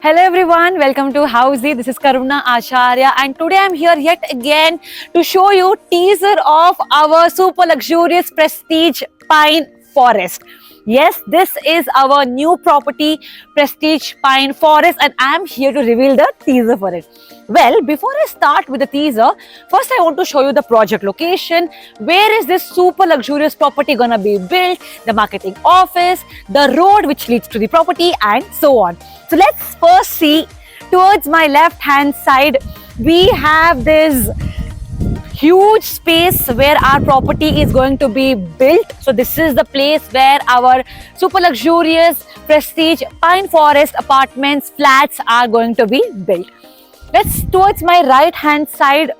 Hello everyone, welcome to Housey. This is Karuna Acharya and today I'm here yet again to show you teaser of our super luxurious prestige pine forest. Yes, this is our new property, Prestige Pine Forest, and I'm here to reveal the teaser for it. Well, before I start with the teaser, first I want to show you the project location. Where is this super luxurious property gonna be built? The marketing office, the road which leads to the property, and so on. So let's first see towards my left hand side. We have this huge space where our property is going to be built. So this is the place where our super luxurious prestige pine forest apartments flats are going to be built. Let's towards my right hand side,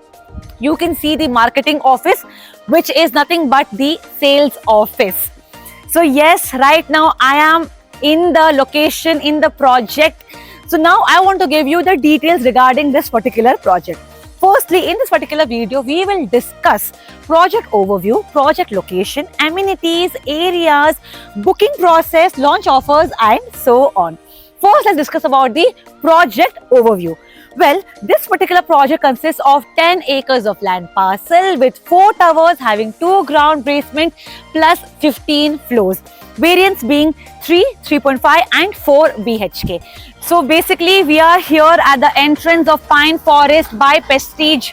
you can see the marketing office, which is nothing but the sales office. So yes, right now I am in the location in the project. So now I want to give you the details regarding this particular project. Firstly, in this particular video, we will discuss project overview, project location, amenities, areas, booking process, launch offers, and so on. First, let's discuss about the project overview. Well, this particular project consists of 10 acres of land parcel with 4 towers having 2 ground basement plus 15 floors. Variants being 3, 3.5 and 4 BHK. So basically we are here at the entrance of Pine Forest by Prestige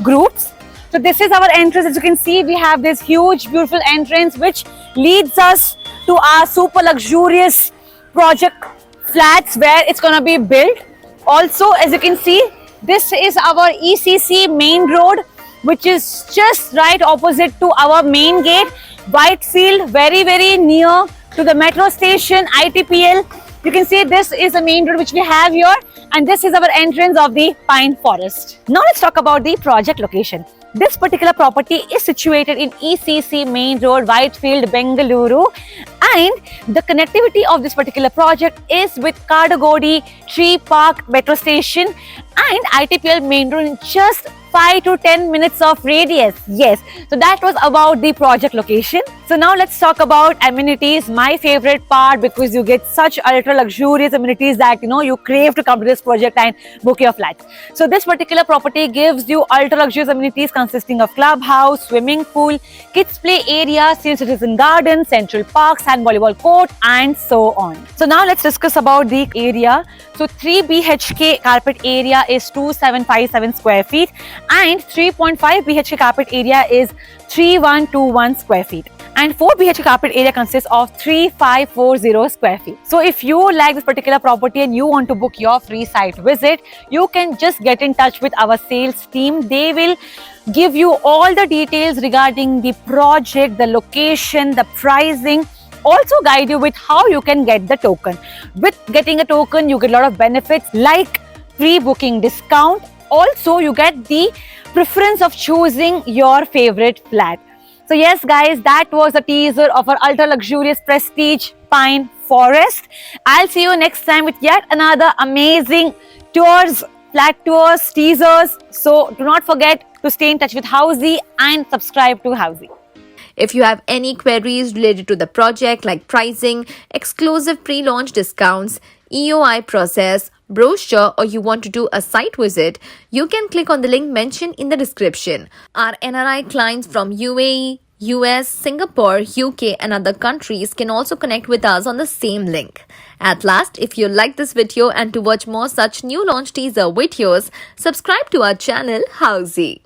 Groups. So this is our entrance. As you can see, we have this huge beautiful entrance which leads us to our super luxurious project flats where it's gonna be built. Also, as you can see, this is our ECC main road, which is just right opposite to our main gate. Whitefield, very near to the metro station, ITPL. You can see this is the main road which we have here, and this is our entrance of the Pine Forest. Now let's talk about the project location. This particular property is situated in ECC Main Road, Whitefield, Bengaluru, and the connectivity of this particular project is with Kadagodi Tree Park Metro Station and ITPL Main Road in just 5 to 10 minutes of radius. Yes, so that was about the project location. So now let's talk about amenities, my favorite part, because you get such ultra luxurious amenities that you crave to come to this project and book your flat. So this particular property gives you ultra luxurious amenities consisting of clubhouse, swimming pool, kids play area, senior citizen garden, central park, sand volleyball court, and so on. So now let's discuss about the area. So 3 BHK carpet area is 2757 square feet and 3.5 BHK carpet area is 3121 square feet. And 4 BHK carpet area consists of 3540 square feet. So if you like this particular property and you want to book your free site visit, you can just get in touch with our sales team. They will give you all the details regarding the project, the location, the pricing, also guide you with how you can get the token. With getting a token, you get a lot of benefits like free booking discount. Also, you get the preference of choosing your favorite flat. So yes guys, that was a teaser of our ultra luxurious prestige pine forest. I'll see you next time with yet another amazing tours, flat tours, teasers. So do not forget to stay in touch with Housey and subscribe to Housey. If you have any queries related to the project like pricing, exclusive pre-launch discounts, EOI process, brochure, or you want to do a site visit, you can click on the link mentioned in the description. Our NRI clients from UAE, US, Singapore, UK and other countries can also connect with us on the same link. At last, if you like this video and to watch more such new launch teaser videos, subscribe to our channel Housey.